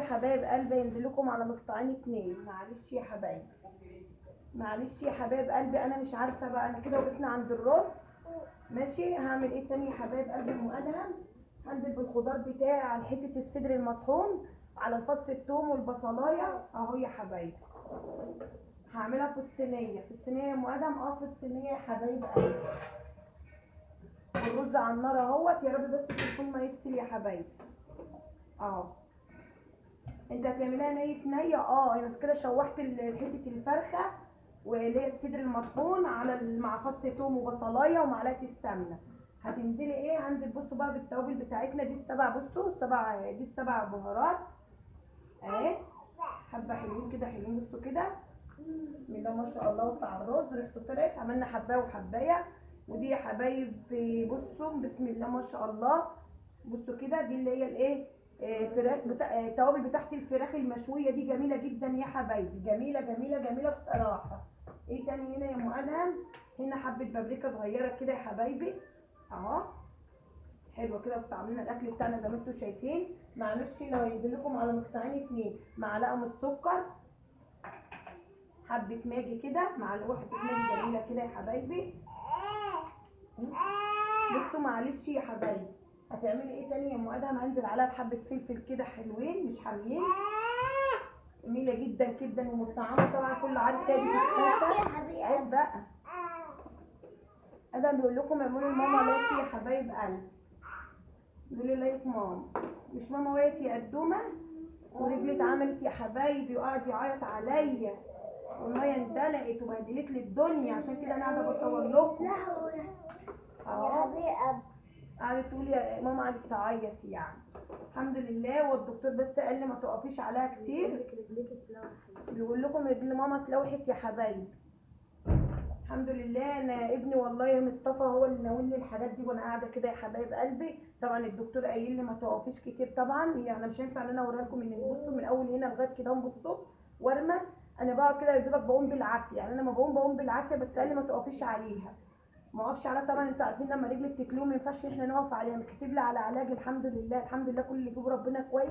حبايب قلبي، ينزل لكم على مقطعين اتنين. معلش يا حبايبي، معلش يا حبايب قلبي، انا مش عارفه بقى. انا كده وقفنا عند الرز. ماشي، هعمل ايه تاني يا حبايب قلبي؟ ادهم هنزل بالخضار بتاعي على حته الصدر المطحون، على فص الثوم والبصلايه اهو يا حبايبي. هعملها في الصينيه، في الصينيه يا ادهم، في الصينيه يا حبايب قلبي. الرز على النار اهوت. يا رب بس التليفون ما يفصل يا حبايبي. انت هتعمليها نيه. انا كده شوحت حته الفرخه واللي هي الصدر المطحون على مع فص ثوم وبصلايه ومعلقه السمنه. هتنزلي ايه؟ هنزل بصوا بقى بالتوابل بتاعتنا دي السبع. بصوا دي السبع بهارات اهي. حبه حلوين كده، حلوين. بصوا كده، بسم الله ما شاء الله. وقع الرز ريحته طلعت، عملنا حبايه وحبايه. ودي يا حبايب بصوا بسم الله ما شاء الله. بصوا كده، دي اللي هي الايه، فراخ التوابل بتاعت الفراخ المشويه دي جميله جدا يا حبايبي، جميله جميله جميله بصراحه. ايه تاني هنا يا ادهم؟ هنا حبه بابريكا صغيره كده يا حبايبي اهو، حلوه كده. عاملين الاكل بتاعنا زي ما انتم شايفين. معلش لو هينزل لكم على مقطعين اتنين. معلقه من السكر، حبه ماجي كده، معلقه حبه ماجي جميله كده يا حبايبي. بصوا معلش يا حبايبي، هتعملي ايه تاني يا ادهم؟ هنزل عليها بحبه فلفل كده حلوين مش حاميين، جميله جدا جدا ومطعمه طبعا. كله عارف كده دي عيب بقى. ادهم بيقول لكم اعملوا لماما لايك يا حبايب قلبي. بيقولوا لايك ماما، مش ماما وقعت يا قدومه ورجلي اتعملت يا حبايبي، وقعد يعيط عليا والميه اندلقت وبهدلت لي الدنيا، عشان كده انا قاعده بصور لكم اهو. قعدت تقول يا ماما، قعدت تعيط يعني. الحمد لله. والدكتور بس قال لي ما تقفيش عليها كتير. بيقول لكم رجل ماما اتلوحت يا حبايبي. الحمد لله. انا ابني والله مصطفى هو اللي ناولني الحاجات دي وانا قاعده كده يا حبايب قلبي. طبعا الدكتور قايل لي ما تقفيش كتير طبعا، يعني انا مش هينفع ان انا اوريها لكم من بصوا من اول هنا لغايه كده بصوا ورمه. انا بقعد كده يا دوبك بقوم بالعافيه، يعني انا ما بقوم بالعافيه، بس قال لي ما تقفيش عليها. ما اقفش عليها طبعا. انتوا عارفين لما رجلك تتلوم ما ينفعش احنا نقف عليها. كاتب لي على علاج. الحمد لله الحمد لله، كل اللي يجيبه ربنا كويس.